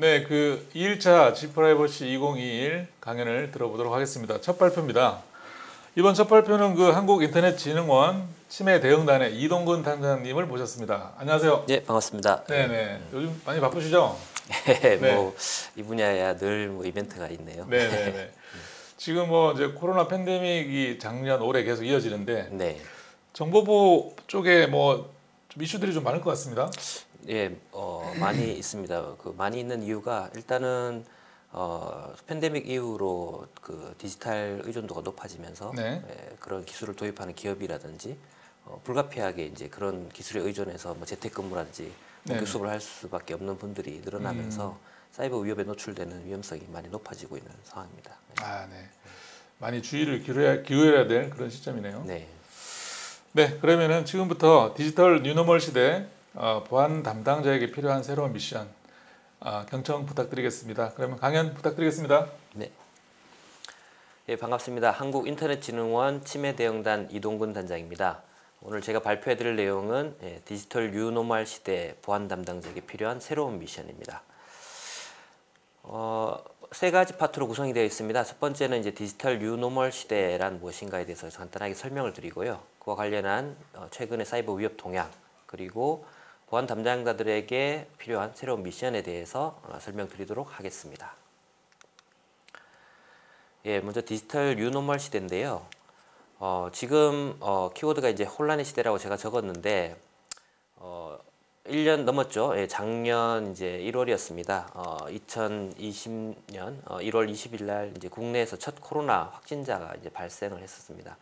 네, 그 2일차 G프라이버시 2021 강연을 들어보도록 하겠습니다. 첫 발표입니다. 이번 첫 발표는 그 한국인터넷진흥원 치매 대응단의 이동근 단장님을 모셨습니다. 안녕하세요. 네, 반갑습니다. 네네. 요즘 많이 바쁘시죠? 네. 뭐 이 분야야 늘 뭐 이벤트가 있네요. 네네네. 지금 뭐 이제 코로나 팬데믹이 작년 올해 계속 이어지는데 네, 정보부 쪽에 뭐 좀 이슈들이 좀 많을 것 같습니다. 예, 많이 있습니다. 그 많이 있는 이유가 일단은 팬데믹 이후로 그 디지털 의존도가 높아지면서 네. 그런 기술을 도입하는 기업이라든지 불가피하게 이제 그런 기술에 의존해서 뭐 재택근무라든지 네네. 교습을 할 수밖에 없는 분들이 늘어나면서 사이버 위협에 노출되는 위험성이 많이 높아지고 있는 상황입니다. 아, 네. 많이 주의를 기울여야 될 그런 시점이네요. 네. 네, 그러면은 지금부터 디지털 뉴노멀 시대 보안 담당자에게 필요한 새로운 미션 경청 부탁드리겠습니다. 그러면 강연 부탁드리겠습니다. 네. 예, 반갑습니다. 한국인터넷진흥원 치매대응단 이동근 단장입니다. 오늘 제가 발표해드릴 내용은 디지털 뉴노멀 시대 보안 담당자에게 필요한 새로운 미션입니다. 세 가지 파트로 구성이 되어 있습니다. 첫 번째는 이제 디지털 뉴노멀 시대란 무엇인가에 대해서 간단하게 설명을 드리고요. 그와 관련한 최근의 사이버 위협 동향, 그리고 보안 담당자들에게 필요한 새로운 미션에 대해서 설명드리도록 하겠습니다. 예, 먼저 디지털 뉴노멀 시대인데요. 지금 키워드가 이제 혼란의 시대라고 제가 적었는데 1년 넘었죠. 예, 작년 이제 1월이었습니다. 2020년 1월 20일 날 이제 국내에서 첫 코로나 확진자가 이제 발생을 했었습니다.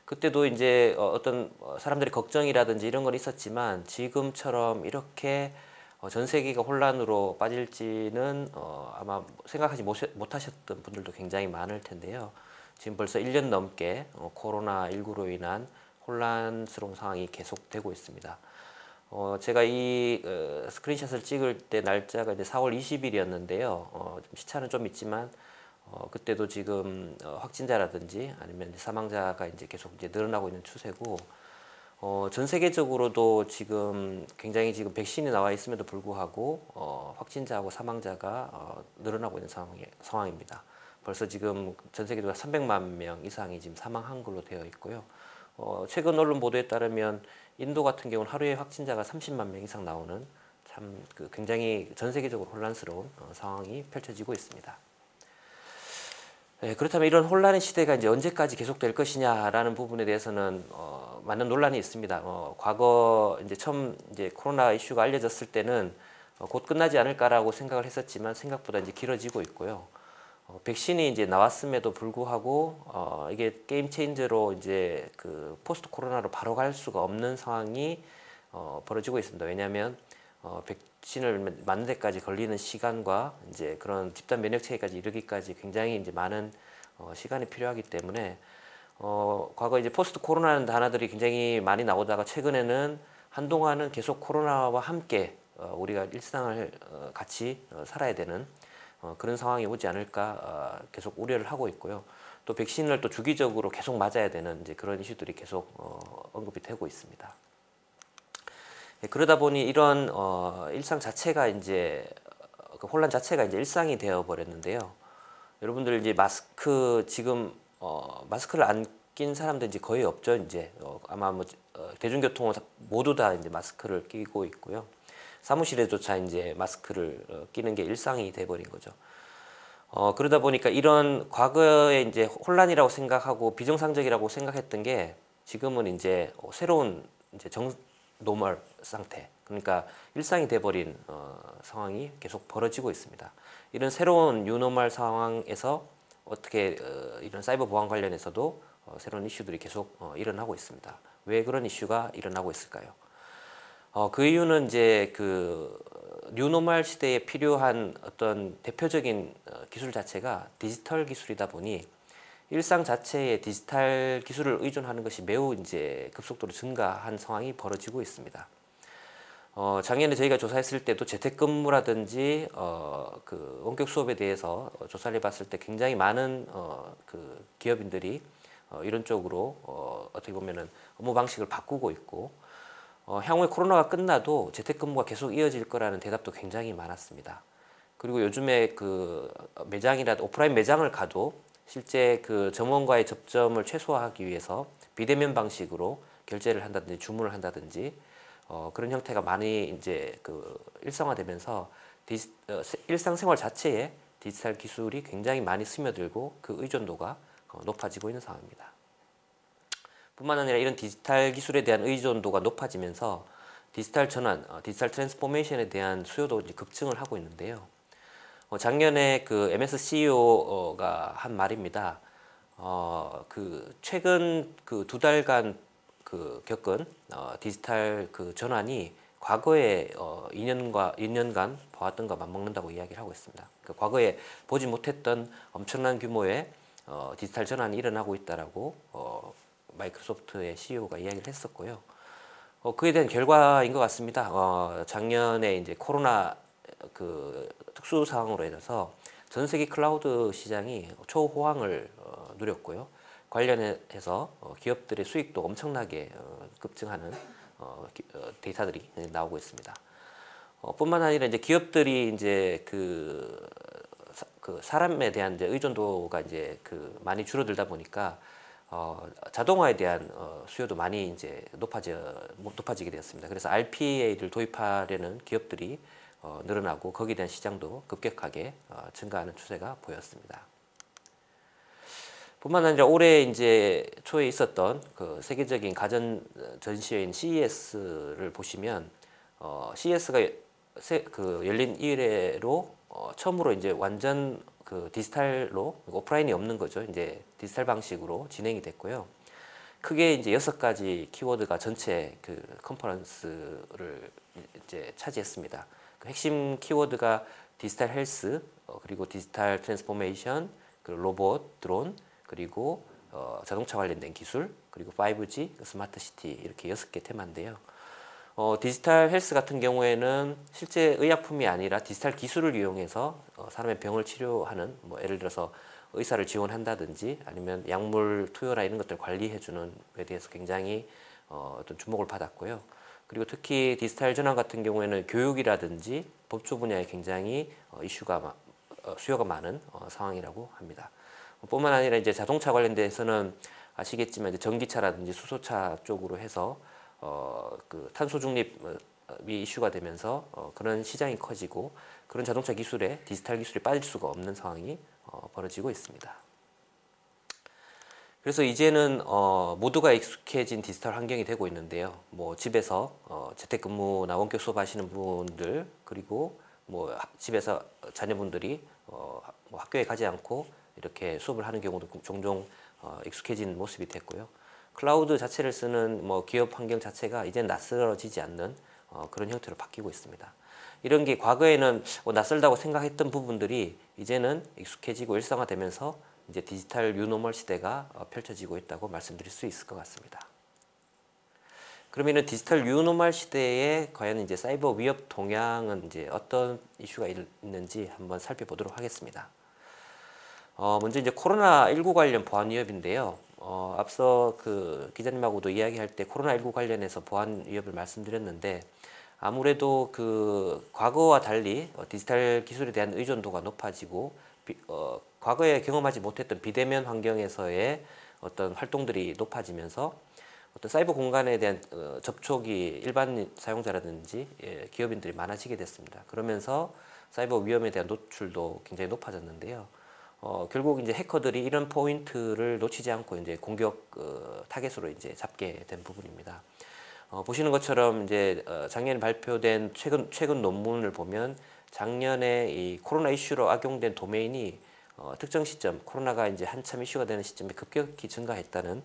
그때도 이제 어떤 사람들이 걱정이라든지 이런 건 있었지만 지금처럼 이렇게 전 세계가 혼란으로 빠질지는 아마 생각하지 못하셨던 분들도 굉장히 많을 텐데요. 지금 벌써 1년 넘게 코로나19로 인한 혼란스러운 상황이 계속되고 있습니다. 제가 이 스크린샷을 찍을 때 날짜가 이제 4월 20일이었는데요. 시차는 좀 있지만 그때도 지금 확진자라든지 아니면 사망자가 이제 계속 이제 늘어나고 있는 추세고, 전 세계적으로도 지금 굉장히 지금 백신이 나와 있음에도 불구하고 확진자하고 사망자가 늘어나고 있는 상황입니다. 벌써 지금 전 세계적으로 300만 명 이상이 지금 사망한 걸로 되어 있고요. 최근 언론 보도에 따르면 인도 같은 경우는 하루에 확진자가 30만 명 이상 나오는 참 굉장히 전 세계적으로 혼란스러운 상황이 펼쳐지고 있습니다. 네, 그렇다면 이런 혼란의 시대가 이제 언제까지 계속될 것이냐라는 부분에 대해서는 많은 논란이 있습니다. 과거 이제 처음 이제 코로나 이슈가 알려졌을 때는 곧 끝나지 않을까라고 생각을 했었지만 생각보다 이제 길어지고 있고요. 백신이 이제 나왔음에도 불구하고 이게 게임 체인저로 이제 그 포스트 코로나로 바로 갈 수가 없는 상황이 벌어지고 있습니다. 왜냐하면 백신을 맞는 데까지 걸리는 시간과 이제 그런 집단 면역 체계까지 이르기까지 굉장히 이제 많은 시간이 필요하기 때문에 과거 이제 포스트 코로나라는 단어들이 굉장히 많이 나오다가 최근에는 한동안은 계속 코로나와 함께 우리가 일상을 같이 살아야 되는 그런 상황이 오지 않을까 계속 우려를 하고 있고요. 또 백신을 또 주기적으로 계속 맞아야 되는 이제 그런 이슈들이 계속 언급이 되고 있습니다. 그러다 보니 이런 일상 자체가 이제 그 혼란 자체가 이제 일상이 되어 버렸는데요. 여러분들 이제 마스크 지금 마스크를 안 낀 사람들 이제 거의 없죠. 이제 아마 뭐 대중교통은 모두 다 이제 마스크를 끼고 있고요. 사무실에조차 이제 마스크를 끼는 게 일상이 돼 버린 거죠. 그러다 보니까 이런 과거에 이제 혼란이라고 생각하고 비정상적이라고 생각했던 게 지금은 이제 새로운 이제 노멀 상태, 그러니까 일상이 돼버린 상황이 계속 벌어지고 있습니다. 이런 새로운 뉴노멀 상황에서 어떻게 이런 사이버 보안 관련해서도 새로운 이슈들이 계속 일어나고 있습니다. 왜 그런 이슈가 일어나고 있을까요? 그 이유는 이제 그 뉴노멀 시대에 필요한 어떤 대표적인 기술 자체가 디지털 기술이다 보니 일상 자체에 디지털 기술을 의존하는 것이 매우 이제 급속도로 증가한 상황이 벌어지고 있습니다. 작년에 저희가 조사했을 때도 재택근무라든지 그 원격 수업에 대해서 조사를 해봤을 때 굉장히 많은 그 기업인들이 이런 쪽으로 어떻게 보면은 업무 방식을 바꾸고 있고, 향후에 코로나가 끝나도 재택근무가 계속 이어질 거라는 대답도 굉장히 많았습니다. 그리고 요즘에 그 매장이라 오프라인 매장을 가도 실제 그 점원과의 접점을 최소화하기 위해서 비대면 방식으로 결제를 한다든지 주문을 한다든지 그런 형태가 많이 이제 그 일상화되면서 일상생활 자체에 디지털 기술이 굉장히 많이 스며들고 그 의존도가 높아지고 있는 상황입니다. 뿐만 아니라 이런 디지털 기술에 대한 의존도가 높아지면서 디지털 전환, 디지털 트랜스포메이션에 대한 수요도 이제 급증을 하고 있는데요. 작년에 그 MS CEO가 한 말입니다. 그 최근 그 2달간 그 겪은 디지털 그 전환이 과거에 2년간 보았던 것 맞먹는다고 이야기를 하고 있습니다. 그 과거에 보지 못했던 엄청난 규모의 디지털 전환이 일어나고 있다라고 마이크로소프트의 CEO가 이야기를 했었고요. 그에 대한 결과인 것 같습니다. 작년에 이제 코로나 그 특수 상황으로 인해서 전 세계 클라우드 시장이 초호황을 누렸고요. 관련해서 기업들의 수익도 엄청나게 급증하는 데이터들이 나오고 있습니다. 뿐만 아니라 이제 기업들이 이제 그 사람에 대한 이제 의존도가 이제 그 많이 줄어들다 보니까 자동화에 대한 수요도 많이 이제 높아지게 되었습니다. 그래서 RPA를 도입하려는 기업들이 늘어나고 거기에 대한 시장도 급격하게 증가하는 추세가 보였습니다. 뿐만 아니라 올해 이제 초에 있었던 그 세계적인 가전 전시회인 CES를 보시면 CES가 그 열린 이래로 처음으로 이제 완전 그 디지털로 오프라인이 없는 거죠. 이제 디지털 방식으로 진행이 됐고요. 크게 이제 6가지 키워드가 전체 그 컨퍼런스를 이제 차지했습니다. 그 핵심 키워드가 디지털 헬스, 그리고 디지털 트랜스포메이션, 그리고 로봇, 드론, 그리고 자동차 관련된 기술, 그리고 5G, 스마트 시티 이렇게 6개 테마인데요. 디지털 헬스 같은 경우에는 실제 의약품이 아니라 디지털 기술을 이용해서 사람의 병을 치료하는, 뭐 예를 들어서 의사를 지원한다든지 아니면 약물 투여나 이런 것들 관리해주는 데 대해서 굉장히 어떤 주목을 받았고요. 그리고 특히 디지털 전환 같은 경우에는 교육이라든지 법조 분야에 굉장히 수요가 많은 상황이라고 합니다. 뿐만 아니라 이제 자동차 관련돼서는 아시겠지만 이제 전기차라든지 수소차 쪽으로 해서 그 탄소 중립이 이슈가 되면서 그런 시장이 커지고 그런 자동차 기술에 디지털 기술이 빠질 수가 없는 상황이 벌어지고 있습니다. 그래서 이제는 모두가 익숙해진 디지털 환경이 되고 있는데요. 뭐 집에서 재택근무나 원격 수업하시는 분들, 그리고 뭐 집에서 자녀분들이 뭐 학교에 가지 않고 이렇게 수업을 하는 경우도 종종 익숙해진 모습이 됐고요. 클라우드 자체를 쓰는 뭐 기업 환경 자체가 이제는 낯설어지지 않는 그런 형태로 바뀌고 있습니다. 이런 게 과거에는 낯설다고 생각했던 부분들이 이제는 익숙해지고 일상화되면서 이제 디지털 뉴노멀 시대가 펼쳐지고 있다고 말씀드릴 수 있을 것 같습니다. 그러면은 디지털 뉴노멀 시대에 과연 이제 사이버 위협 동향은 이제 어떤 이슈가 있는지 한번 살펴보도록 하겠습니다. 먼저 이제 코로나19 관련 보안 위협인데요. 앞서 그 기자님하고도 이야기할 때 코로나19 관련해서 보안 위협을 말씀드렸는데 아무래도 그 과거와 달리 디지털 기술에 대한 의존도가 높아지고 과거에 경험하지 못했던 비대면 환경에서의 어떤 활동들이 높아지면서 어떤 사이버 공간에 대한 접촉이 일반 사용자라든지 기업인들이 많아지게 됐습니다. 그러면서 사이버 위험에 대한 노출도 굉장히 높아졌는데요. 결국 이제 해커들이 이런 포인트를 놓치지 않고 이제 공격 타겟으로 이제 잡게 된 부분입니다. 보시는 것처럼 이제 작년에 발표된 최근 논문을 보면 작년에 이 코로나 이슈로 악용된 도메인이 특정 시점 코로나가 이제 한참 이슈가 되는 시점에 급격히 증가했다는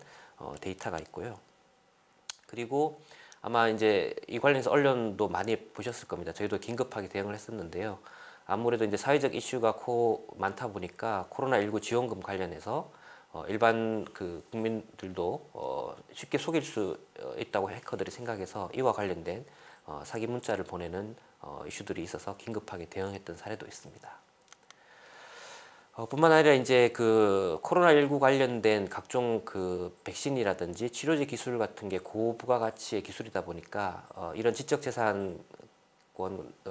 데이터가 있고요. 그리고 아마 이제 이 관련해서 언론도 많이 보셨을 겁니다. 저희도 긴급하게 대응을 했었는데요. 아무래도 이제 사회적 이슈가 많다 보니까 코로나19 지원금 관련해서 일반 그 국민들도 쉽게 속일 수 있다고 해커들이 생각해서 이와 관련된 사기 문자를 보내는 이슈들이 있어서 긴급하게 대응했던 사례도 있습니다. 뿐만 아니라 이제 그 코로나19 관련된 각종 그 백신이라든지 치료제 기술 같은 게 고부가가치의 기술이다 보니까 이런 지적 재산을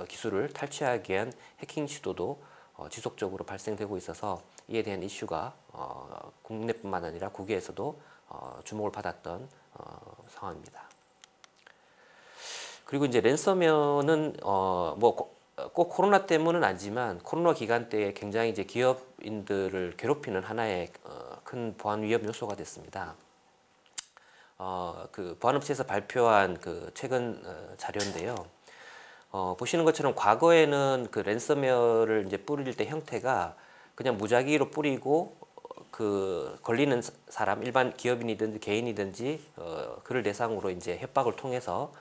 기술을 탈취하기 위한 해킹 시도도 지속적으로 발생되고 있어서 이에 대한 이슈가 국내뿐만 아니라 국외에서도 주목을 받았던 상황입니다. 그리고 이제 랜섬웨어는 뭐 꼭 코로나 때문은 아니지만 코로나 기간 때에 굉장히 이제 기업인들을 괴롭히는 하나의 큰 보안 위험 요소가 됐습니다. 그 보안업체에서 발표한 그 최근 자료인데요. 보시는 것처럼 과거에는 그 랜섬웨어를 이제 뿌릴 때 형태가 그냥 무작위로 뿌리고 그 걸리는 사람 일반 기업인이든지 개인이든지 그를 대상으로 이제 협박을 통해서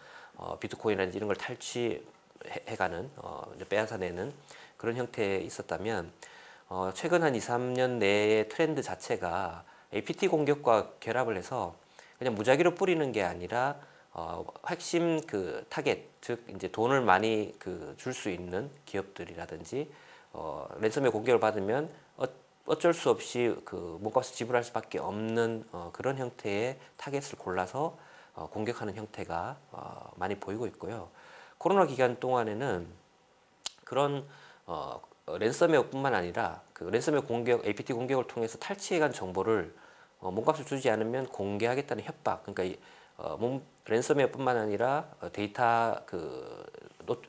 비트코인이라든지 이런 걸 탈취해가는 이제 빼앗아내는 그런 형태에 있었다면 최근 한 2, 3년 내의 트렌드 자체가 APT 공격과 결합을 해서 그냥 무작위로 뿌리는 게 아니라 핵심 그 타겟 즉 이제 돈을 많이 그 줄 수 있는 기업들이라든지 랜섬웨어 공격을 받으면 어쩔 수 없이 그 몸값을 지불할 수밖에 없는 그런 형태의 타겟을 골라서 공격하는 형태가 많이 보이고 있고요. 코로나 기간 동안에는 그런 랜섬웨어뿐만 아니라 그 랜섬웨어 공격, APT 공격을 통해서 탈취해간 정보를 몸값을 주지 않으면 공개하겠다는 협박, 그러니까 랜섬웨어뿐만 아니라 데이터 그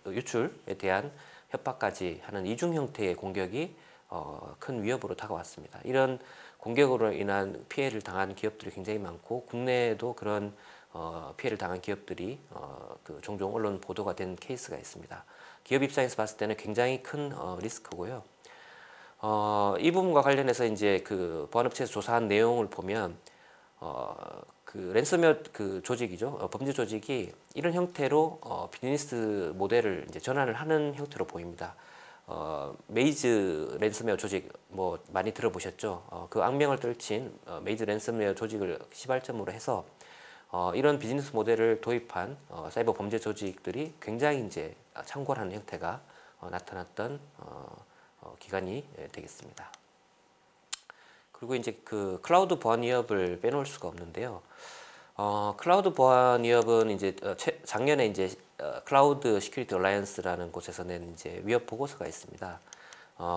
유출에 대한 협박까지 하는 이중 형태의 공격이 큰 위협으로 다가왔습니다. 이런 공격으로 인한 피해를 당한 기업들이 굉장히 많고 국내에도 그런 피해를 당한 기업들이 그 종종 언론 보도가 된 케이스가 있습니다. 기업 입장에서 봤을 때는 굉장히 큰 리스크고요. 이 부분과 관련해서 이제 그 보안업체에서 조사한 내용을 보면 그 랜섬웨어 그 조직이죠, 범죄 조직이 이런 형태로 비즈니스 모델을 이제 전환을 하는 형태로 보입니다. 메이즈 랜섬웨어 조직 뭐 많이 들어보셨죠? 그 악명을 떨친 메이즈 랜섬웨어 조직을 시발점으로 해서 이런 비즈니스 모델을 도입한 사이버 범죄 조직들이 굉장히 이제 창궐하는 형태가 나타났던 기간이 되겠습니다. 그리고 이제 그 클라우드 보안 위협을 빼놓을 수가 없는데요. 클라우드 보안 위협은 이제 작년에 이제 클라우드 시큐리티 얼라이언스라는 곳에서 낸 이제 위협 보고서가 있습니다.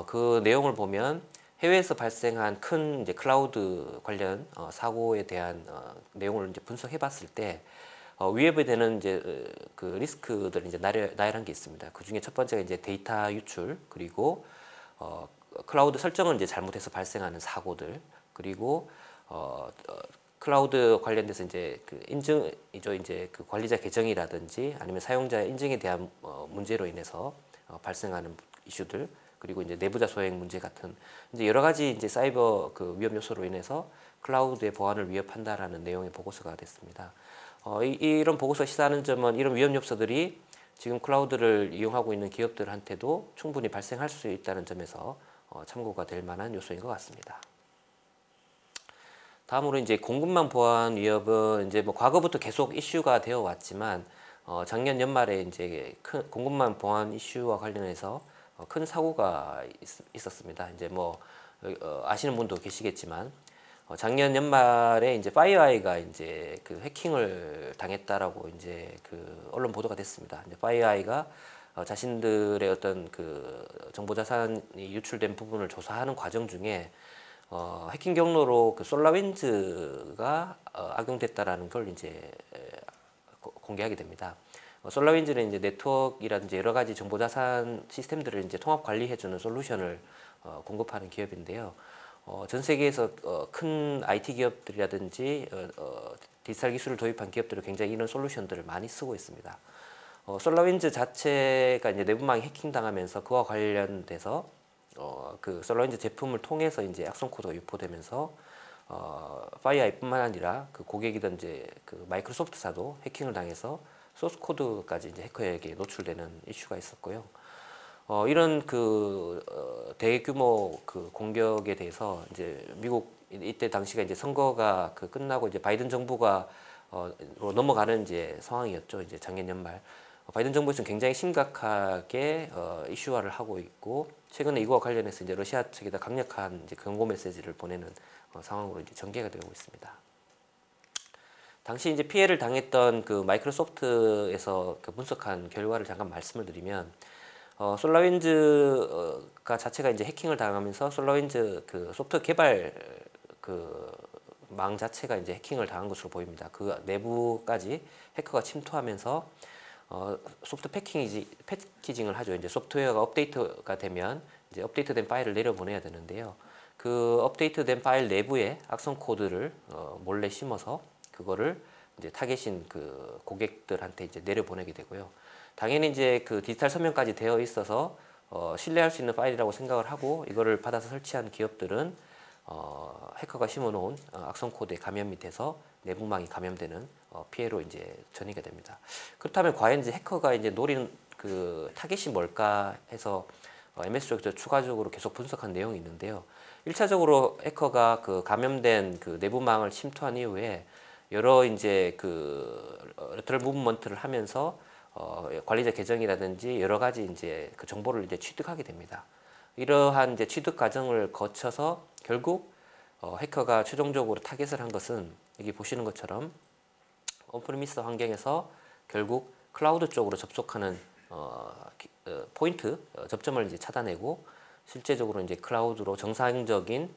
그 내용을 보면 해외에서 발생한 큰 이제 클라우드 관련 사고에 대한 내용을 이제 분석해봤을 때 위협이 되는 이제 그 리스크들을 이제 나열한 게 있습니다. 그 중에 첫 번째가 이제 데이터 유출, 그리고 클라우드 설정을 이제 잘못해서 발생하는 사고들, 그리고 클라우드 관련돼서 이제 그 인증이죠, 이제 그 관리자 계정이라든지 아니면 사용자 인증에 대한 문제로 인해서 발생하는 이슈들, 그리고 이제 내부자 소행 문제 같은 이제 여러 가지 이제 사이버 그 위험 요소로 인해서 클라우드의 보안을 위협한다라는 내용의 보고서가 됐습니다. 이런 보고서 시사하는 점은 이런 위험 요소들이 지금 클라우드를 이용하고 있는 기업들한테도 충분히 발생할 수 있다는 점에서 참고가 될 만한 요소인 것 같습니다. 다음으로 이제 공급망 보안 위협은 이제 뭐 과거부터 계속 이슈가 되어 왔지만 작년 연말에 이제 큰 공급망 보안 이슈와 관련해서 큰 사고가 있었습니다. 이제 뭐 아시는 분도 계시겠지만 작년 연말에 이제 파이어아이가 이제 그 해킹을 당했다라고 이제 그 언론 보도가 됐습니다. 이제 파이어아이가 자신들의 어떤 그 정보 자산이 유출된 부분을 조사하는 과정 중에 해킹 경로로 그 솔라윈즈가 악용됐다라는 걸 이제 공개하게 됩니다. 솔라윈즈는 이제 네트워크이라든지 여러 가지 정보 자산 시스템들을 이제 통합 관리해주는 솔루션을 공급하는 기업인데요. 전 세계에서 큰 IT 기업들이라든지 디지털 기술을 도입한 기업들은 굉장히 이런 솔루션들을 많이 쓰고 있습니다. 솔라윈즈 자체가 이제 내부망이 해킹당하면서 그와 관련돼서 그 솔라윈즈 제품을 통해서 이제 악성 코드가 유포되면서 파이어아이뿐만 아니라 그 고객이던 이제 그 마이크로소프트사도 해킹을 당해서 소스 코드까지 이제 해커에게 노출되는 이슈가 있었고요. 이런 그 대규모 그 공격에 대해서 이제 미국 이때 당시가 이제 선거가 그 끝나고 이제 바이든 정부가 넘어가는 이제 상황이었죠. 이제 작년 연말 바이든 정부에서는 굉장히 심각하게 이슈화를 하고 있고 최근에 이거와 관련해서 이제 러시아 측에다 강력한 이제 경고 메시지를 보내는 상황으로 이제 전개가 되고 있습니다. 당시 이제 피해를 당했던 그 마이크로소프트에서 그 분석한 결과를 잠깐 말씀을 드리면 솔라윈즈가 자체가 이제 해킹을 당하면서 솔라윈즈 그 소프트웨어 개발 그 망 자체가 이제 해킹을 당한 것으로 보입니다. 그 내부까지 해커가 침투하면서 소프트 패키징을 하죠. 이제 소프트웨어가 업데이트가 되면 이제 업데이트된 파일을 내려보내야 되는데요. 그 업데이트된 파일 내부에 악성 코드를 몰래 심어서 그거를 이제 타겟인 그 고객들한테 이제 내려보내게 되고요. 당연히 이제 그 디지털 서명까지 되어 있어서 신뢰할 수 있는 파일이라고 생각을 하고 이거를 받아서 설치한 기업들은 해커가 심어놓은 악성 코드에 감염이 돼서 내부망이 감염되는 피해로 이제 전이가 됩니다. 그렇다면 과연 이제 해커가 이제 노리는 그 타겟이 뭘까 해서 MS 쪽에서 추가적으로 계속 분석한 내용이 있는데요. 1차적으로 해커가 그 감염된 그 내부망을 침투한 이후에 여러 이제 그 레터럴 무브먼트를 하면서 관리자 계정이라든지 여러 가지 이제 그 정보를 이제 취득하게 됩니다. 이러한 이제 취득 과정을 거쳐서 결국 해커가 최종적으로 타겟을 한 것은 여기 보시는 것처럼 온프리미스 환경에서 결국 클라우드 쪽으로 접속하는 포인트 접점을 이제 찾아내고 실제적으로 이제 클라우드로 정상적인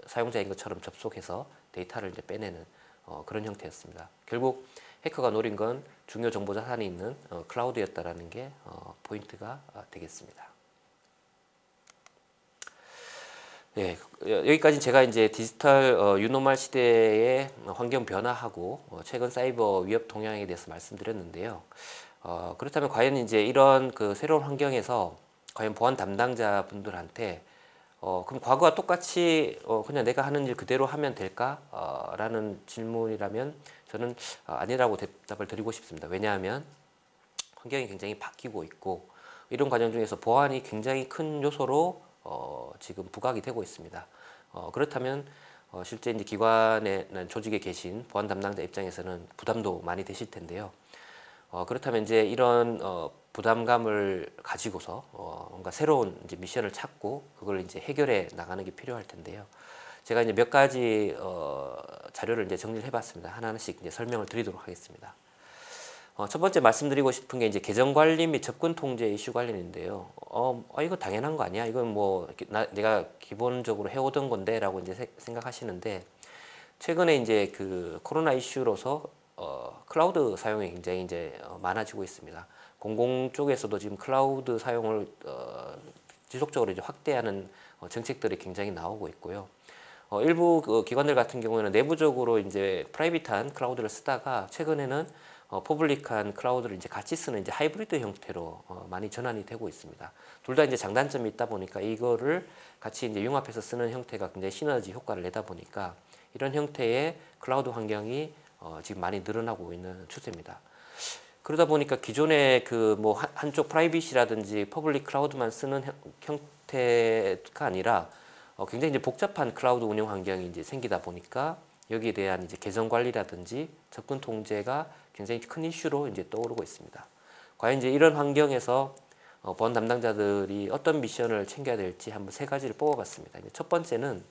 사용자인 것처럼 접속해서 데이터를 이제 빼내는 그런 형태였습니다. 결국 해커가 노린 건 중요 정보 자산이 있는 클라우드였다라는 게 포인트가 되겠습니다. 네, 여기까지 제가 이제 디지털 유노멀 시대의 환경 변화하고 최근 사이버 위협 동향에 대해서 말씀드렸는데요. 그렇다면 과연 이제 이런 그 새로운 환경에서 과연 보안 담당자 분들한테 그럼 과거와 똑같이 그냥 내가 하는 일 그대로 하면 될까? 라는 질문이라면 저는 아니라고 대답을 드리고 싶습니다. 왜냐하면 환경이 굉장히 바뀌고 있고 이런 과정 중에서 보안이 굉장히 큰 요소로 지금 부각이 되고 있습니다. 그렇다면 실제 이제 기관에 조직에 계신 보안 담당자 입장에서는 부담도 많이 되실 텐데요. 그렇다면 이제 이런 부담감을 가지고서 뭔가 새로운 이제 미션을 찾고 그걸 이제 해결해 나가는 게 필요할 텐데요. 제가 이제 몇 가지 자료를 이제 정리를 해봤습니다. 하나하나씩 이제 설명을 드리도록 하겠습니다. 첫 번째 말씀드리고 싶은 게 이제 계정 관리 및 접근 통제 이슈 관련인데요. 이거 당연한 거 아니야? 이건 뭐 내가 기본적으로 해오던 건데라고 이제 생각하시는데 최근에 이제 그 코로나 이슈로서 클라우드 사용이 굉장히 이제 많아지고 있습니다. 공공 쪽에서도 지금 클라우드 사용을 지속적으로 이제 확대하는 정책들이 굉장히 나오고 있고요. 일부 그 기관들 같은 경우에는 내부적으로 이제 프라이빗한 클라우드를 쓰다가 최근에는 퍼블릭한 클라우드를 이제 같이 쓰는 이제 하이브리드 형태로 많이 전환이 되고 있습니다. 둘 다 이제 장단점이 있다 보니까 이거를 같이 이제 융합해서 쓰는 형태가 굉장히 시너지 효과를 내다 보니까 이런 형태의 클라우드 환경이 지금 많이 늘어나고 있는 추세입니다. 그러다 보니까 기존의 그 뭐 한쪽 프라이빗이라든지 퍼블릭 클라우드만 쓰는 형태가 아니라 굉장히 이제 복잡한 클라우드 운영 환경이 이제 생기다 보니까 여기에 대한 이제 계정 관리라든지 접근 통제가 굉장히 큰 이슈로 이제 떠오르고 있습니다. 과연 이제 이런 환경에서 보안 담당자들이 어떤 미션을 챙겨야 될지 한번 세 가지를 뽑아봤습니다. 첫 번째는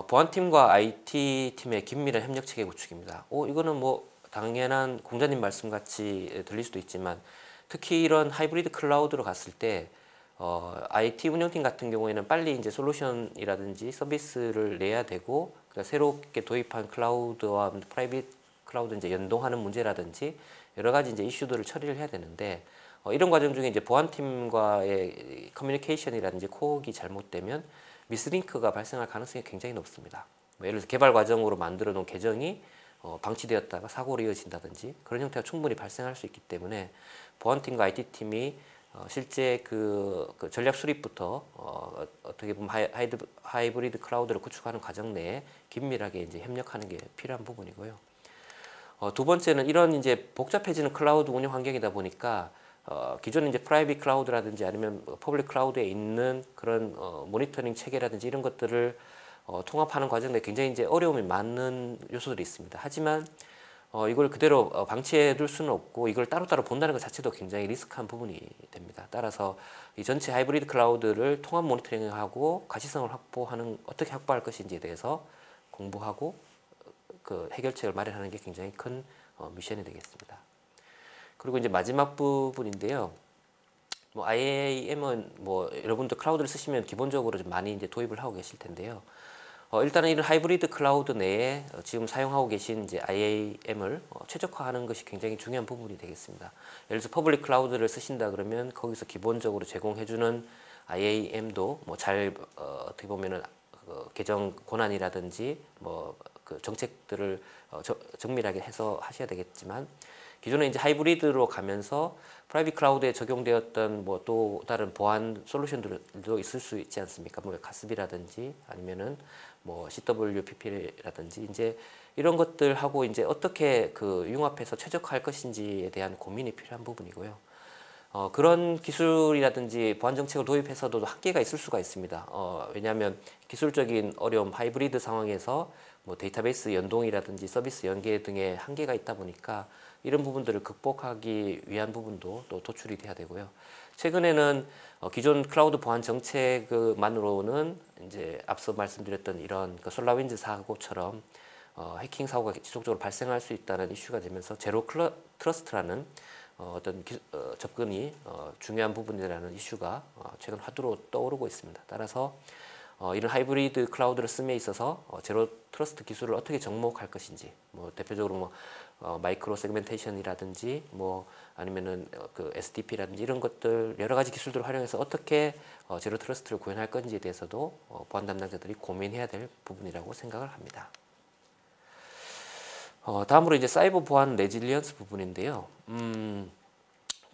보안팀과 IT팀의 긴밀한 협력 체계 구축입니다. 이거는 뭐 당연한 공자님 말씀 같이 들릴 수도 있지만 특히 이런 하이브리드 클라우드로 갔을 때 IT 운영팀 같은 경우에는 빨리 이제 솔루션이라든지 서비스를 내야 되고 새롭게 도입한 클라우드와 프라이빗 클라우드 이제 연동하는 문제라든지 여러 가지 이제 이슈들을 처리를 해야 되는데 이런 과정 중에 이제 보안팀과의 커뮤니케이션이라든지 코어가 잘못되면 미스링크가 발생할 가능성이 굉장히 높습니다. 뭐 예를 들어 개발 과정으로 만들어 놓은 계정이 방치되었다가 사고로 이어진다든지 그런 형태가 충분히 발생할 수 있기 때문에 보안팀과 IT팀이 실제 그 전략 수립부터 어떻게 보면 하이브리드 클라우드를 구축하는 과정 내에 긴밀하게 이제 협력하는 게 필요한 부분이고요. 두 번째는 이런 이제 복잡해지는 클라우드 운영 환경이다 보니까 기존 이제 프라이빗 클라우드라든지 아니면 퍼블릭 클라우드에 있는 그런 모니터링 체계라든지 이런 것들을 통합하는 과정 내에 굉장히 이제 어려움이 많은 요소들이 있습니다. 하지만 이걸 그대로 방치해 둘 수는 없고 이걸 따로따로 본다는 것 자체도 굉장히 리스크한 부분이 됩니다. 따라서 이 전체 하이브리드 클라우드를 통합 모니터링하고 가시성을 확보하는 어떻게 확보할 것인지에 대해서 공부하고 그 해결책을 마련하는 게 굉장히 큰 미션이 되겠습니다. 그리고 이제 마지막 부분인데요. 뭐 IAM은 뭐 여러분들 클라우드를 쓰시면 기본적으로 좀 많이 이제 도입을 하고 계실 텐데요. 일단은 이런 하이브리드 클라우드 내에 지금 사용하고 계신 이제 IAM을 최적화하는 것이 굉장히 중요한 부분이 되겠습니다. 예를 들어서 퍼블릭 클라우드를 쓰신다 그러면 거기서 기본적으로 제공해주는 IAM도 뭐 잘 어떻게 보면은 계정 권한이라든지 뭐 그 정책들을 정밀하게 해서 하셔야 되겠지만, 기존에 이제 하이브리드로 가면서 프라이빗 클라우드에 적용되었던 뭐 또 다른 보안 솔루션들도 있을 수 있지 않습니까? 뭐 가스비라든지 아니면은 뭐 CWPP라든지 이제 이런 것들하고 이제 어떻게 그 융합해서 최적화할 것인지에 대한 고민이 필요한 부분이고요. 그런 기술이라든지 보안 정책을 도입해서도 한계가 있을 수가 있습니다. 왜냐하면 기술적인 어려움, 하이브리드 상황에서 뭐 데이터베이스 연동이라든지 서비스 연계 등의 한계가 있다 보니까 이런 부분들을 극복하기 위한 부분도 또 도출이 돼야 되고요. 최근에는 기존 클라우드 보안 정책만으로는 이제 앞서 말씀드렸던 이런 그 솔라윈즈 사고처럼 해킹 사고가 지속적으로 발생할 수 있다는 이슈가 되면서 제로 트러스트라는 어떤 접근이 중요한 부분이라는 이슈가 최근 화두로 떠오르고 있습니다. 따라서 이런 하이브리드 클라우드를 씀에 있어서 제로 트러스트 기술을 어떻게 접목할 것인지, 뭐 대표적으로 뭐 마이크로 세그멘테이션이라든지 뭐 아니면은 그 SDP라든지 이런 것들 여러 가지 기술들을 활용해서 어떻게 제로 트러스트를 구현할 건지에 대해서도 보안 담당자들이 고민해야 될 부분이라고 생각을 합니다. 다음으로 이제 사이버 보안 레질리언스 부분인데요.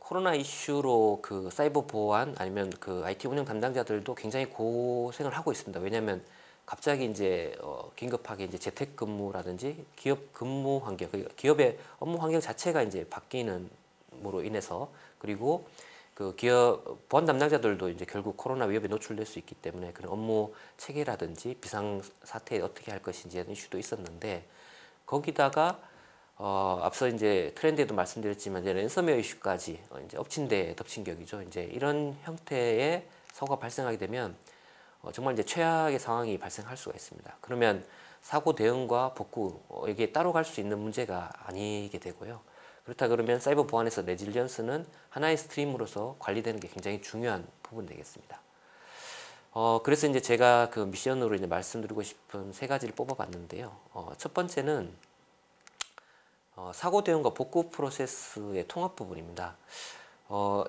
코로나 이슈로 그 사이버 보안 아니면 그 IT 운영 담당자들도 굉장히 고생을 하고 있습니다. 왜냐하면 갑자기 이제 긴급하게 이제 재택근무라든지 기업 근무 환경, 기업의 업무 환경 자체가 이제 바뀌는으로 인해서, 그리고 그 기업 보안 담당자들도 이제 결국 코로나 위협에 노출될 수 있기 때문에 그런 업무 체계라든지 비상 사태에 어떻게 할 것인지 하는 이슈도 있었는데, 거기다가 앞서 이제 트렌드에도 말씀드렸지만 이제 랜섬웨어 이슈까지 이제 엎친 데 덮친 격이죠. 이제 이런 형태의 사고가 발생하게 되면 정말 이제 최악의 상황이 발생할 수가 있습니다. 그러면 사고 대응과 복구 이게 따로 갈 수 있는 문제가 아니게 되고요. 그렇다 그러면 사이버 보안에서 레질리언스는 하나의 스트림으로서 관리되는 게 굉장히 중요한 부분 되겠습니다. 그래서 이제 제가 그 미션으로 이제 말씀드리고 싶은 세 가지를 뽑아봤는데요. 첫 번째는 사고 대응과 복구 프로세스의 통합 부분입니다.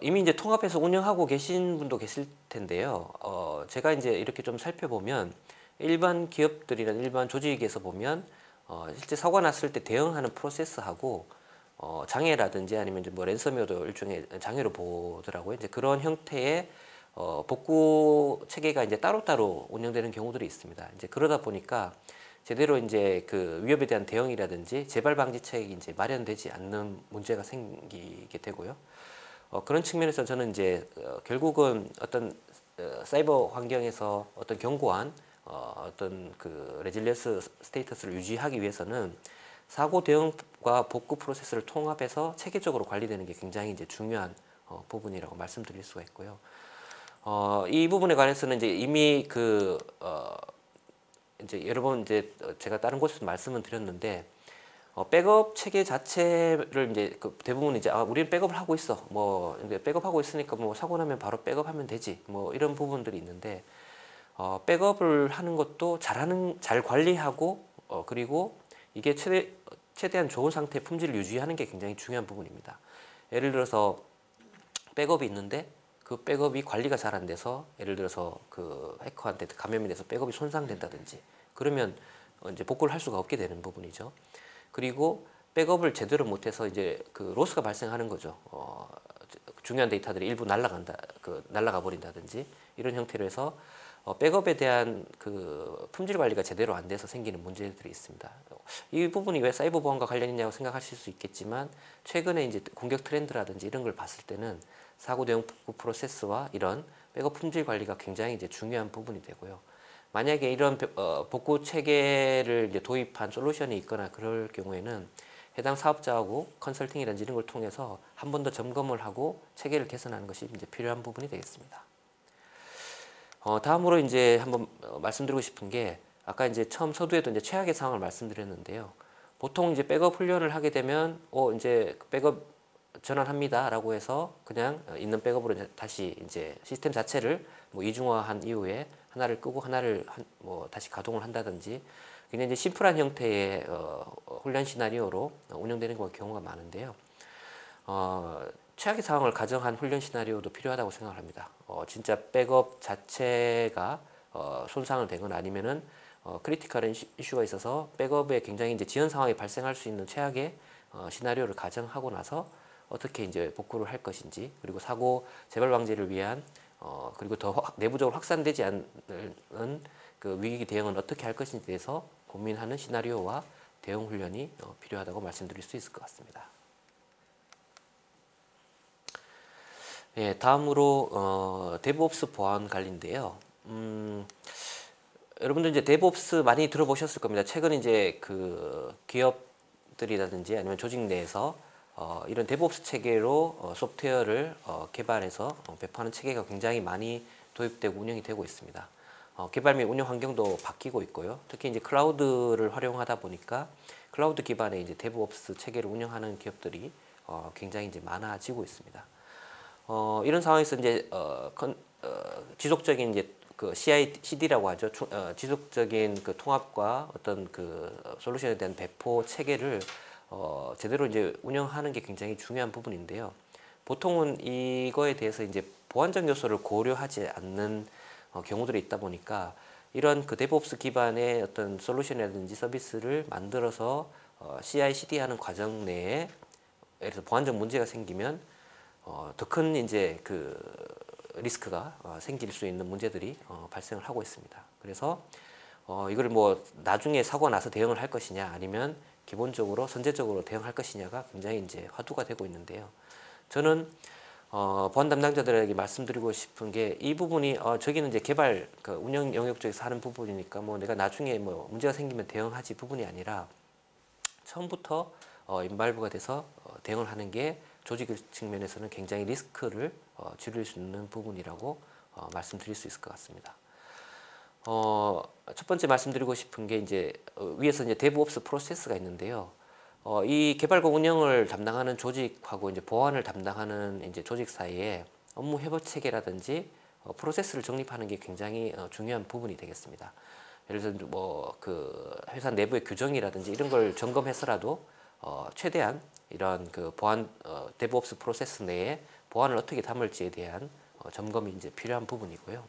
이미 이제 통합해서 운영하고 계신 분도 계실 텐데요. 제가 이제 이렇게 좀 살펴보면 일반 기업들이나 일반 조직에서 보면 실제 사고가 났을 때 대응하는 프로세스하고 장애라든지 아니면 이제 뭐 랜섬웨어도 일종의 장애로 보더라고요. 이제 그런 형태의 복구 체계가 이제 따로따로 운영되는 경우들이 있습니다. 이제 그러다 보니까 제대로 이제 그 위협에 대한 대응이라든지 재발 방지책이 이제 마련되지 않는 문제가 생기게 되고요. 그런 측면에서 저는 이제 결국은 어떤 사이버 환경에서 어떤 견고한 어떤 그 레질리언스 스테이터스를 유지하기 위해서는 사고 대응과 복구 프로세스를 통합해서 체계적으로 관리되는 게 굉장히 이제 중요한 부분이라고 말씀드릴 수가 있고요. 이 부분에 관해서는 이제 이미 그 이제 여러 번 이제 제가 다른 곳에서 말씀을 드렸는데, 백업 체계 자체를 이제 그 대부분 이제 우리는 백업을 하고 있어, 뭐 이제 백업하고 있으니까 뭐 사고 나면 바로 백업하면 되지, 뭐 이런 부분들이 있는데, 백업을 하는 것도 잘 관리하고 그리고 이게 최대한 좋은 상태의 품질을 유지하는 게 굉장히 중요한 부분입니다. 예를 들어서 백업이 있는데 그 백업이 관리가 잘 안 돼서 예를 들어서 그 해커한테 감염이 돼서 백업이 손상된다든지 그러면 이제 복구를 할 수가 없게 되는 부분이죠. 그리고 백업을 제대로 못해서 이제 그 로스가 발생하는 거죠. 중요한 데이터들이 일부 날아가 버린다든지 이런 형태로 해서 백업에 대한 그 품질 관리가 제대로 안 돼서 생기는 문제들이 있습니다. 이 부분이 왜 사이버 보안과 관련 있냐고 생각하실 수 있겠지만, 최근에 이제 공격 트렌드라든지 이런 걸 봤을 때는 사고 대응 복구 프로세스와 이런 백업 품질 관리가 굉장히 이제 중요한 부분이 되고요. 만약에 이런 복구 체계를 이제 도입한 솔루션이 있거나 그럴 경우에는 해당 사업자하고 컨설팅이라든지 이런 걸 통해서 한 번 더 점검을 하고 체계를 개선하는 것이 이제 필요한 부분이 되겠습니다. 다음으로 이제 한번 말씀드리고 싶은 게, 아까 이제 처음 서두에도 이제 최악의 상황을 말씀드렸는데요. 보통 이제 백업 훈련을 하게 되면 이제 백업 전환합니다라고 해서 그냥 있는 백업으로 다시 이제 시스템 자체를 뭐 이중화한 이후에 하나를 끄고 하나를 뭐 다시 가동을 한다든지 굉장히 이제 심플한 형태의 훈련 시나리오로 운영되는 경우가 많은데요. 최악의 상황을 가정한 훈련 시나리오도 필요하다고 생각을 합니다. 진짜 백업 자체가 손상을 되거나 아니면은 크리티컬한 이슈가 있어서 백업에 굉장히 이제 지연 상황이 발생할 수 있는 최악의 시나리오를 가정하고 나서 어떻게 이제 복구를 할 것인지, 그리고 사고 재발 방지를 위한 그리고 더 내부적으로 확산되지 않는 그 위기 대응은 어떻게 할 것인지에 대해서 고민하는 시나리오와 대응 훈련이 필요하다고 말씀드릴 수 있을 것 같습니다. 예, 다음으로 데브옵스 보안 관리인데요. 여러분들 이제 데브옵스 많이 들어보셨을 겁니다. 최근 이제 그 기업들이라든지 아니면 조직 내에서 이런 데브옵스 체계로 소프트웨어를 개발해서 배포하는 체계가 굉장히 많이 도입되고 운영이 되고 있습니다. 개발 및 운영 환경도 바뀌고 있고요. 특히 이제 클라우드를 활용하다 보니까 클라우드 기반의 이제 데브옵스 체계를 운영하는 기업들이 굉장히 이제 많아지고 있습니다. 이런 상황에서 이제 지속적인 이제 그 CI/CD라고 하죠. 지속적인 그 통합과 어떤 그 솔루션에 대한 배포 체계를 제대로 이제 운영하는 게 굉장히 중요한 부분인데요. 보통은 이거에 대해서 이제 보안적 요소를 고려하지 않는 경우들이 있다 보니까 이런 그 데브옵스 기반의 어떤 솔루션이라든지 서비스를 만들어서 CI/CD 하는 과정 내에 예를 들어 보안적 문제가 생기면 더 큰 이제 그 리스크가 생길 수 있는 문제들이 발생을 하고 있습니다. 그래서 이걸 뭐 나중에 사고가 나서 대응을 할 것이냐 아니면 기본적으로 선제적으로 대응할 것이냐가 굉장히 이제 화두가 되고 있는데요. 저는 보안 담당자들에게 말씀드리고 싶은 게 이 부분이 저기는 이제 개발 그 운영 영역 쪽에서 하는 부분이니까 뭐 내가 나중에 뭐 문제가 생기면 대응하지 부분이 아니라 처음부터 인발부가 돼서 대응을 하는 게 조직 측면에서는 굉장히 리스크를 줄일 수 있는 부분이라고 말씀드릴 수 있을 것 같습니다. 첫 번째 말씀드리고 싶은 게 이제 위에서 이제 데브옵스 프로세스가 있는데요. 이 개발과 운영을 담당하는 조직하고 이제 보안을 담당하는 이제 조직 사이에 업무 협업 체계라든지 프로세스를 정립하는 게 굉장히 중요한 부분이 되겠습니다. 예를 들어 뭐 그 회사 내부의 규정이라든지 이런 걸 점검해서라도 최대한 이런 그 보안 데브옵스 프로세스 내에 보안을 어떻게 담을지에 대한 점검이 이제 필요한 부분이고요.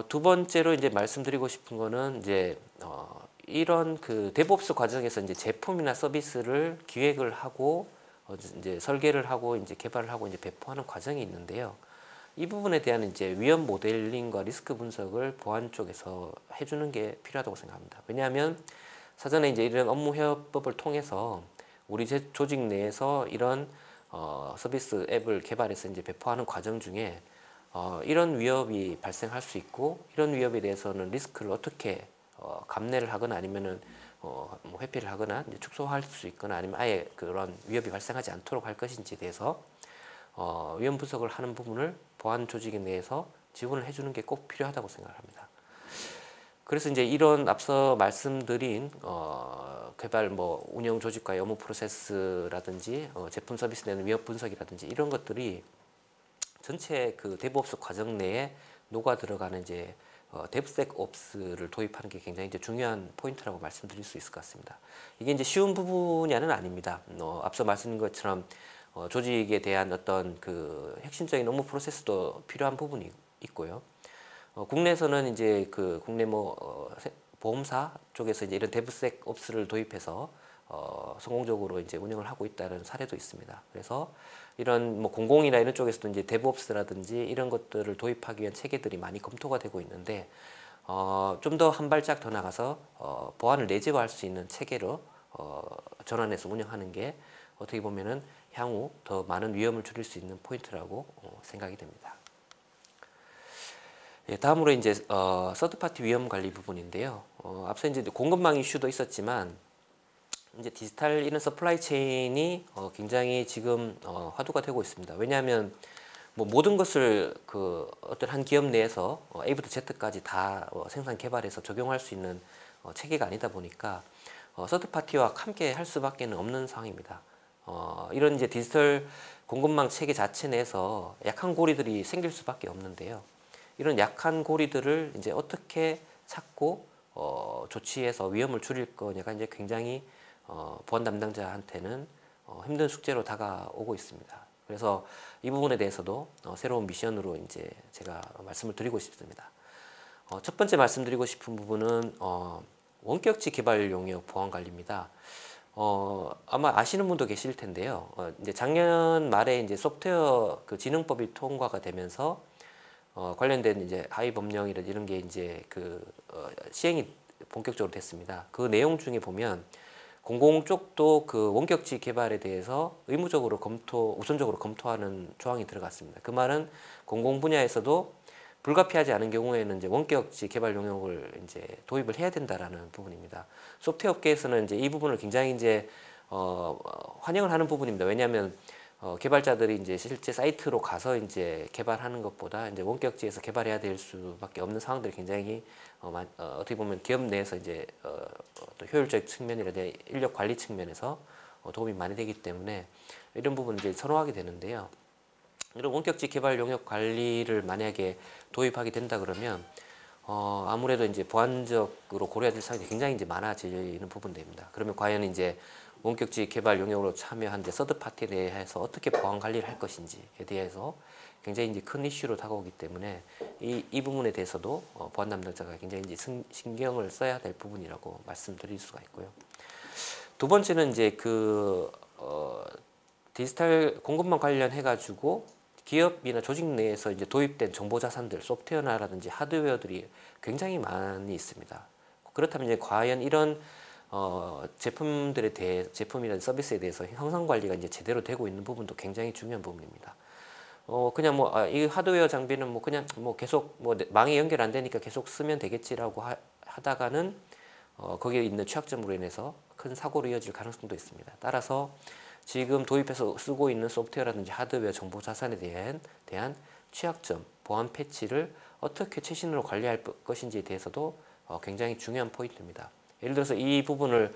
두 번째로 이제 말씀드리고 싶은 거는 이제 이런 그 데브옵스 과정에서 이제 제품이나 서비스를 기획을 하고 이제 설계를 하고 이제 개발을 하고 이제 배포하는 과정이 있는데요. 이 부분에 대한 이제 위험 모델링과 리스크 분석을 보안 쪽에서 해주는 게 필요하다고 생각합니다. 왜냐하면 사전에 이제 이런 업무 협업을 통해서 우리 조직 내에서 이런 서비스 앱을 개발해서 이제 배포하는 과정 중에 이런 위협이 발생할 수 있고 이런 위협에 대해서는 리스크를 어떻게 감내를 하거나 아니면은 뭐 회피를 하거나 이제 축소할 수 있거나 아니면 아예 그런 위협이 발생하지 않도록 할 것인지에 대해서 위험 분석을 하는 부분을 보안 조직 내에서 지원을 해주는 게 꼭 필요하다고 생각합니다. 그래서 이제 이런 앞서 말씀드린 개발 뭐 운영 조직과의 업무 프로세스라든지 제품 서비스 내는 위협 분석이라든지 이런 것들이 전체 그 데브옵스 과정 내에 녹아 들어가는 이제 데브섹옵스를 도입하는 게 굉장히 이제 중요한 포인트라고 말씀드릴 수 있을 것 같습니다. 이게 이제 쉬운 부분야는 아닙니다. 앞서 말씀드린 것처럼 조직에 대한 어떤 그 핵심적인 업무 프로세스도 필요한 부분이 있고요. 국내에서는 이제 그 국내 뭐 보험사 쪽에서 이제 이런 데브섹옵스를 도입해서 성공적으로 이제 운영을 하고 있다는 사례도 있습니다. 그래서 이런 뭐 공공이나 이런 쪽에서도 이제 데브옵스라든지 이런 것들을 도입하기 위한 체계들이 많이 검토가 되고 있는데 좀 더 한 발짝 더 나가서 보안을 내재화할 수 있는 체계로 전환해서 운영하는 게 어떻게 보면은 향후 더 많은 위험을 줄일 수 있는 포인트라고 생각이 됩니다. 예, 다음으로 이제 서드파티 위험 관리 부분인데요. 앞서 이제 공급망 이슈도 있었지만 이제 디지털 이런 서플라이 체인이 굉장히 지금 화두가 되고 있습니다. 왜냐하면 뭐 모든 것을 그 어떤 한 기업 내에서 A부터 Z까지 다 생산 개발해서 적용할 수 있는 체계가 아니다 보니까 서드 파티와 함께 할 수밖에 없는 상황입니다. 이런 이제 디지털 공급망 체계 자체 내에서 약한 고리들이 생길 수밖에 없는데요. 이런 약한 고리들을 이제 어떻게 찾고 조치해서 위험을 줄일 거냐가 이제 굉장히 보안 담당자한테는 힘든 숙제로 다가오고 있습니다. 그래서 이 부분에 대해서도 새로운 미션으로 이제 제가 말씀을 드리고 싶습니다. 첫 번째 말씀드리고 싶은 부분은 원격지 개발 용역 보안 관리입니다. 아마 아시는 분도 계실 텐데요. 이제 작년 말에 이제 소프트웨어 그 지능법이 통과가 되면서 관련된 이제 하위 법령이라든지 이런 게 이제 시행이 본격적으로 됐습니다. 그 내용 중에 보면 공공 쪽도 그 원격지 개발에 대해서 의무적으로 우선적으로 검토하는 조항이 들어갔습니다. 그 말은 공공 분야에서도 불가피하지 않은 경우에는 이제 원격지 개발 용역을 이제 도입을 해야 된다라는 부분입니다. 소프트웨어 업계에서는 이제 이 부분을 굉장히 이제 환영을 하는 부분입니다. 왜냐하면 개발자들이 이제 실제 사이트로 가서 이제 개발하는 것보다 이제 원격지에서 개발해야 될 수밖에 없는 상황들이 굉장히 어떻게 보면 기업 내에서 이제 또 효율적 측면이라든지 인력 관리 측면에서 도움이 많이 되기 때문에 이런 부분을 이제 선호하게 되는데요. 이런 원격지 개발 용역 관리를 만약에 도입하게 된다 그러면 아무래도 이제 보안적으로 고려해야 될 사항이 굉장히 이제 많아지는 부분들입니다. 그러면 과연 이제 원격지 개발 용역으로 참여한 서드 파티에 대해서 어떻게 보안 관리를 할 것인지에 대해서 굉장히 이제 큰 이슈로 다가오기 때문에 이 부분에 대해서도 보안 담당자가 굉장히 이제 신경을 써야 될 부분이라고 말씀드릴 수가 있고요. 두 번째는 이제 디지털 공급망 관련해 가지고 기업이나 조직 내에서 이제 도입된 정보 자산들, 소프트웨어라든지 하드웨어들이 굉장히 많이 있습니다. 그렇다면 이제 과연 이런 제품이나 서비스에 대해서 형상 관리가 이제 제대로 되고 있는 부분도 굉장히 중요한 부분입니다. 그냥 이 하드웨어 장비는 그냥 계속 망에 연결 안 되니까 계속 쓰면 되겠지라고 하다가는 거기에 있는 취약점으로 인해서 큰 사고로 이어질 가능성도 있습니다. 따라서 지금 도입해서 쓰고 있는 소프트웨어라든지 하드웨어 정보 자산에 대한 취약점, 보안 패치를 어떻게 최신으로 관리할 것인지에 대해서도 굉장히 중요한 포인트입니다. 예를 들어서 이 부분을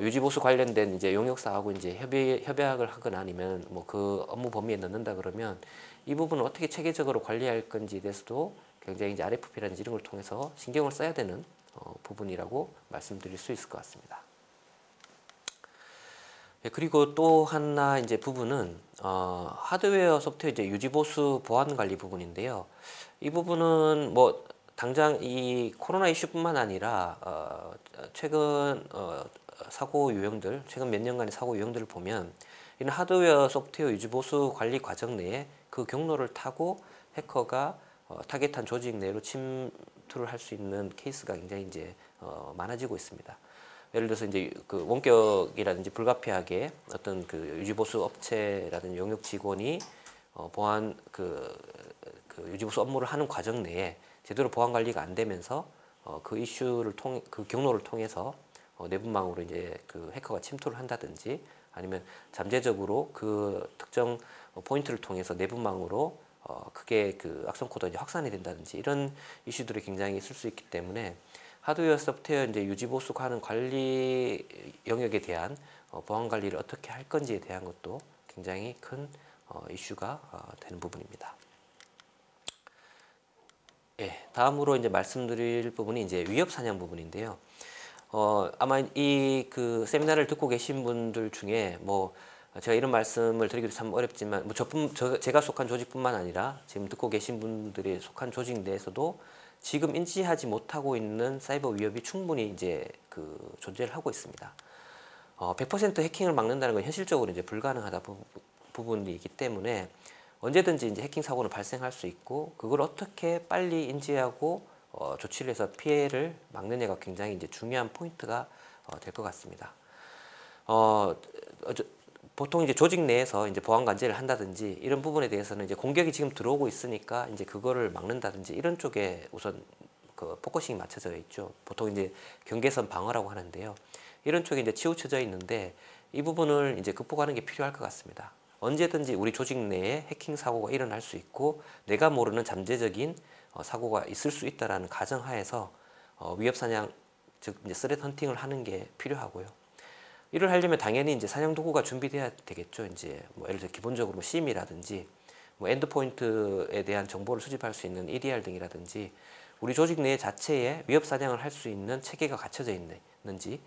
유지보수 관련된 이제 용역사하고 이제 협약을 하거나 아니면 그 업무 범위에 넣는다 그러면 이 부분을 어떻게 체계적으로 관리할 건지에 대해서도 굉장히 이제 RFP라든지 이런 걸 통해서 신경을 써야 되는 부분이라고 말씀드릴 수 있을 것 같습니다. 그리고 또 하나 이제 부분은 하드웨어 소프트웨어 이제 유지보수 보안 관리 부분인데요. 이 부분은 당장 이 코로나 이슈뿐만 아니라 최근 사고 유형들, 최근 몇 년간의 사고 유형들을 보면 이런 하드웨어 소프트웨어 유지보수 관리 과정 내에 그 경로를 타고 해커가 타겟한 조직 내로 침투를 할 수 있는 케이스가 굉장히 이제 많아지고 있습니다. 예를 들어서 이제 그 원격이라든지 불가피하게 어떤 그 유지보수 업체라든지 용역 직원이 보안 그 유지보수 업무를 하는 과정 내에 제대로 보안 관리가 안 되면서 그 경로를 통해서 내부망으로 이제 그 해커가 침투를 한다든지 아니면 잠재적으로 그 특정 포인트를 통해서 내부망으로 크게 그 악성 코드가 확산이 된다든지 이런 이슈들이 굉장히 있을 수 있기 때문에 하드웨어 소프트웨어 이제 유지보수하는 관리 영역에 대한 보안 관리를 어떻게 할 건지에 대한 것도 굉장히 큰 이슈가 되는 부분입니다. 예, 다음으로 이제 말씀드릴 부분이 이제 위협 사냥 부분인데요. 아마 이 그 세미나를 듣고 계신 분들 중에 제가 이런 말씀을 드리기도 참 어렵지만 제가 속한 조직뿐만 아니라 지금 듣고 계신 분들이 속한 조직 내에서도 지금 인지하지 못하고 있는 사이버 위협이 충분히 이제 존재를 하고 있습니다. 100% 해킹을 막는다는 건 현실적으로 이제 불가능하다 부분이기 때문에 언제든지 이제 해킹 사고는 발생할 수 있고 그걸 어떻게 빨리 인지하고 조치를 해서 피해를 막느냐가 굉장히 이제 중요한 포인트가 될 것 같습니다. 보통 이제 조직 내에서 이제 보안 관제를 한다든지 이런 부분에 대해서는 이제 공격이 지금 들어오고 있으니까 이제 그거를 막는다든지 이런 쪽에 우선 그 포커싱이 맞춰져 있죠. 보통 이제 경계선 방어라고 하는데요. 이런 쪽에 이제 치우쳐져 있는데 이 부분을 이제 극복하는 게 필요할 것 같습니다. 언제든지 우리 조직 내에 해킹 사고가 일어날 수 있고 내가 모르는 잠재적인 사고가 있을 수 있다라는 가정하에서 위협 사냥 즉 이제 스레드 헌팅을 하는 게 필요하고요. 이를 하려면 당연히 이제 사냥 도구가 준비돼야 되겠죠. 이제 뭐 예를 들어 기본적으로 뭐 심이라든지 뭐 엔드포인트에 대한 정보를 수집할 수 있는 EDR 등이라든지 우리 조직 내 자체에 위협 사냥을 할 수 있는 체계가 갖춰져 있는지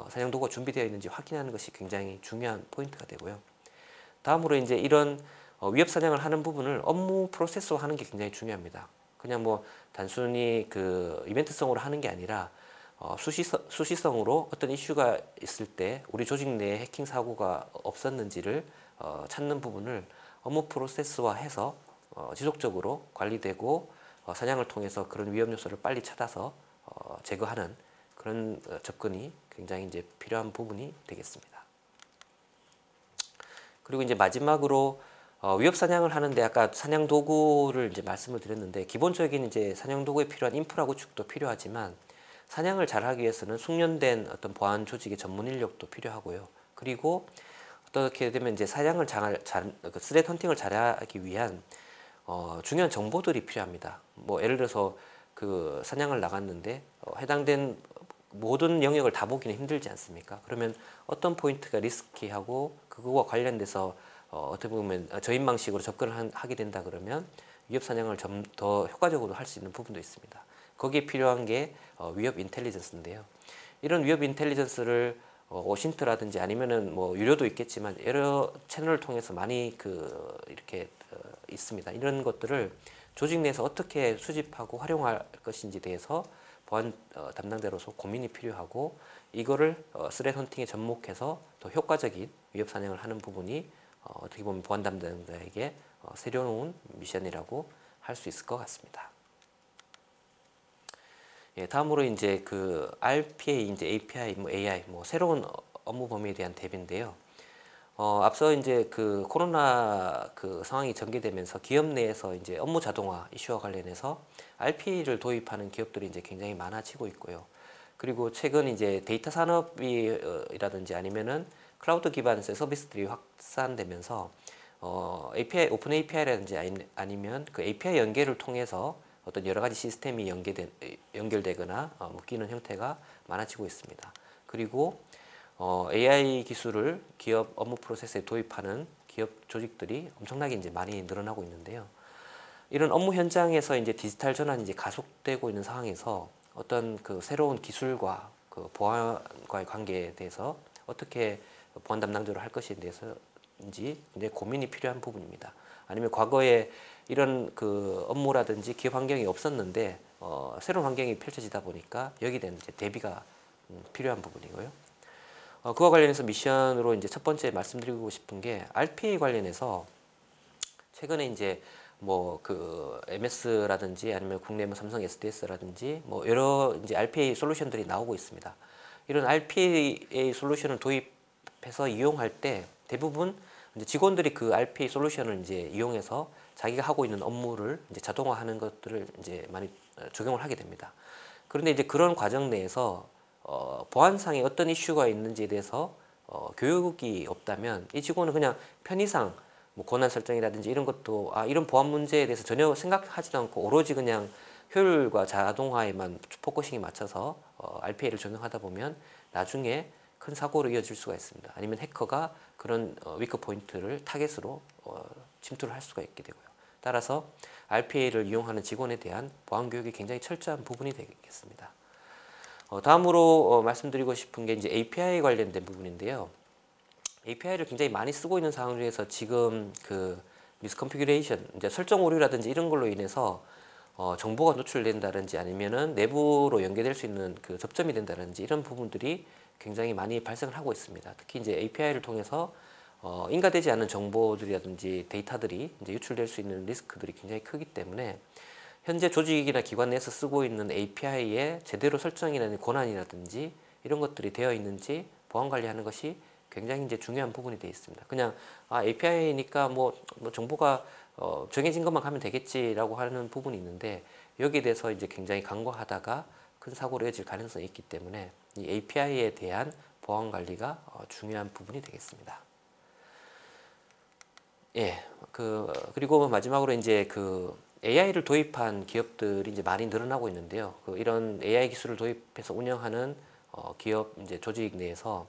사냥 도구가 준비되어 있는지 확인하는 것이 굉장히 중요한 포인트가 되고요. 다음으로 이제 이런 위협 사냥을 하는 부분을 업무 프로세스로 하는 게 굉장히 중요합니다. 그냥 뭐 단순히 그 이벤트성으로 하는 게 아니라 수시성으로 어떤 이슈가 있을 때 우리 조직 내에 해킹 사고가 없었는지를 찾는 부분을 업무 프로세스화해서 지속적으로 관리되고 사냥을 통해서 그런 위험 요소를 빨리 찾아서 제거하는 그런 접근이 굉장히 이제 필요한 부분이 되겠습니다. 그리고 이제 마지막으로 위협 사냥을 하는데 아까 사냥 도구를 이제 말씀을 드렸는데 기본적인 이제 사냥 도구에 필요한 인프라 구축도 필요하지만 사냥을 잘하기 위해서는 숙련된 어떤 보안 조직의 전문 인력도 필요하고요. 그리고 어떻게 되면 이제 사냥을 그 스레드 헌팅을 잘하기 위한 중요한 정보들이 필요합니다. 뭐 예를 들어서 그 사냥을 나갔는데 해당된 모든 영역을 다 보기는 힘들지 않습니까? 그러면 어떤 포인트가 리스키하고 그거와 관련돼서 어떻게 보면 저인 방식으로 접근을 하게 된다 그러면 위협 사냥을 좀 더 효과적으로 할 수 있는 부분도 있습니다. 거기에 필요한 게 위협 인텔리전스인데요. 이런 위협 인텔리전스를 오신트라든지 아니면은 뭐 유료도 있겠지만 여러 채널을 통해서 많이 이렇게 있습니다. 이런 것들을 조직 내에서 어떻게 수집하고 활용할 것인지 대해서 보안 담당자로서 고민이 필요하고 이거를 스레드 헌팅에 접목해서 더 효과적인 위협 사냥을 하는 부분이 어떻게 보면 보안 담당자에게 새로운 미션이라고 할 수 있을 것 같습니다. 예, 다음으로 이제 그 RPA, 이제 API, 뭐 AI, 뭐 새로운 업무 범위에 대한 대비인데요. 앞서 이제 그 코로나 그 상황이 전개되면서 기업 내에서 이제 업무 자동화 이슈와 관련해서 RPA를 도입하는 기업들이 이제 굉장히 많아지고 있고요. 그리고 최근 이제 데이터 산업이라든지 아니면은 클라우드 기반의 서비스들이 확산되면서 API, 오픈 API라든지 아니면 그 API 연계를 통해서 어떤 여러 가지 시스템이 연결되거나 묶이는 형태가 많아지고 있습니다. 그리고 AI 기술을 기업 업무 프로세스에 도입하는 기업 조직들이 엄청나게 이제 많이 늘어나고 있는데요. 이런 업무 현장에서 이제 디지털 전환이 이제 가속되고 있는 상황에서 어떤 그 새로운 기술과 그 보안과의 관계에 대해서 어떻게 보안 담당자로 할 것에 대해서인지 이제 고민이 필요한 부분입니다. 아니면 과거에 이런 그 업무라든지 기업 환경이 없었는데 새로운 환경이 펼쳐지다 보니까 여기에 대한 이제 대비가 필요한 부분이고요. 그와 관련해서 미션으로 이제 첫 번째 말씀드리고 싶은 게 RPA 관련해서 최근에 이제 뭐 그 MS라든지 아니면 국내 뭐 삼성 SDS라든지 뭐 여러 이제 RPA 솔루션들이 나오고 있습니다. 이런 RPA 솔루션을 도입해서 이용할 때 대부분 이제 직원들이 그 RPA 솔루션을 이제 이용해서 자기가 하고 있는 업무를 이제 자동화하는 것들을 이제 많이 적용을 하게 됩니다. 그런데 이제 그런 과정 내에서 보안상에 어떤 이슈가 있는지에 대해서 교육이 없다면 이 직원은 그냥 편의상 뭐 권한 설정이라든지 이런 것도 이런 보안 문제에 대해서 전혀 생각하지도 않고 오로지 그냥 효율과 자동화에만 포커싱이 맞춰서 RPA를 적용하다 보면 나중에 큰 사고로 이어질 수가 있습니다. 아니면 해커가 그런 위크 포인트를 타겟으로 침투를 할 수가 있게 되고요. 따라서 RPA를 이용하는 직원에 대한 보안 교육이 굉장히 철저한 부분이 되겠습니다. 다음으로 말씀드리고 싶은 게 이제 API 관련된 부분인데요. API를 굉장히 많이 쓰고 있는 상황 중에서 지금 그 미스컨피규레이션, 이제 설정 오류라든지 이런 걸로 인해서 정보가 노출된다든지 아니면은 내부로 연계될 수 있는 그 접점이 된다든지 이런 부분들이 굉장히 많이 발생을 하고 있습니다. 특히 이제 API를 통해서 인가되지 않은 정보들이라든지 데이터들이 이제 유출될 수 있는 리스크들이 굉장히 크기 때문에 현재 조직이나 기관 내에서 쓰고 있는 API에 제대로 설정이라는 권한이라든지 이런 것들이 되어 있는지 보안 관리하는 것이 굉장히 이제 중요한 부분이 되어 있습니다. 그냥 API니까 뭐 정보가 정해진 것만 가면 되겠지라고 하는 부분이 있는데 여기에 대해서 이제 굉장히 간과하다가 큰 사고로 이어질 가능성이 있기 때문에 이 API에 대한 보안 관리가 중요한 부분이 되겠습니다. 예, 그리고 마지막으로 이제 그 AI를 도입한 기업들이 이제 많이 늘어나고 있는데요. 이런 AI 기술을 도입해서 운영하는 기업 이제 조직 내에서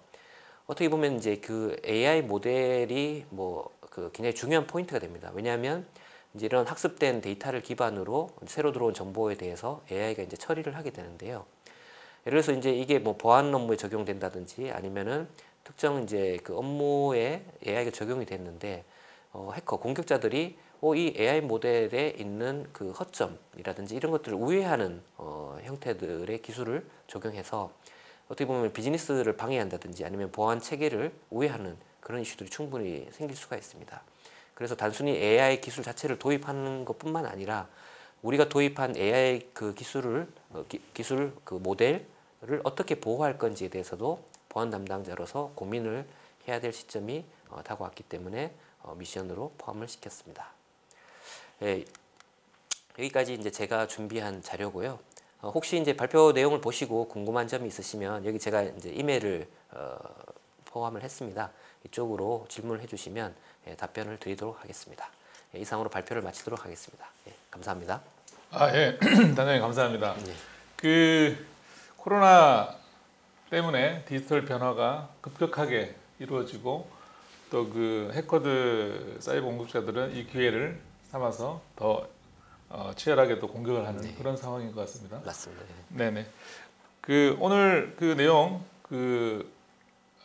어떻게 보면 이제 그 AI 모델이 굉장히 중요한 포인트가 됩니다. 왜냐하면 이제 이런 학습된 데이터를 기반으로 새로 들어온 정보에 대해서 AI가 이제 처리를 하게 되는데요. 예를 들어서 이제 이게 보안 업무에 적용된다든지 아니면은 특정 이제 그 업무에 AI가 적용이 됐는데 해커 공격자들이 이 AI 모델에 있는 그 허점이라든지 이런 것들을 우회하는 형태들의 기술을 적용해서 어떻게 보면 비즈니스를 방해한다든지 아니면 보안 체계를 우회하는 그런 이슈들이 충분히 생길 수가 있습니다. 그래서 단순히 AI 기술 자체를 도입하는 것뿐만 아니라 우리가 도입한 AI 그 기술을 기술 그 모델을 어떻게 보호할 건지에 대해서도 보안 담당자로서 고민을 해야 될 시점이 다가왔기 때문에 미션으로 포함을 시켰습니다. 예, 여기까지 이제 제가 준비한 자료고요. 혹시 이제 발표 내용을 보시고 궁금한 점이 있으시면 여기 제가 이제 이메일을 포함을 했습니다. 이쪽으로 질문을 해주시면 답변을 드리도록 하겠습니다. 이상으로 발표를 마치도록 하겠습니다. 감사합니다. 예, 단장님 감사합니다. 그 코로나 때문에 디지털 변화가 급격하게 이루어지고 또 그 해커들 사이버 공격자들은 이 기회를 삼아서 더 치열하게 또 공격을 하는 그런 상황인 것 같습니다. 맞습니다. 네네. 그 오늘 그 내용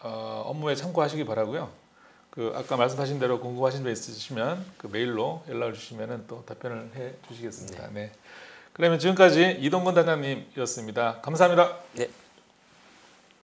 업무에 참고하시기 바라고요. 그 아까 말씀하신 대로 궁금하신 점 있으시면 그 메일로 연락을 주시면은 또 답변을 해 주시겠습니다. 네. 그러면 지금까지 이동건 단장님이었습니다. 감사합니다. 네.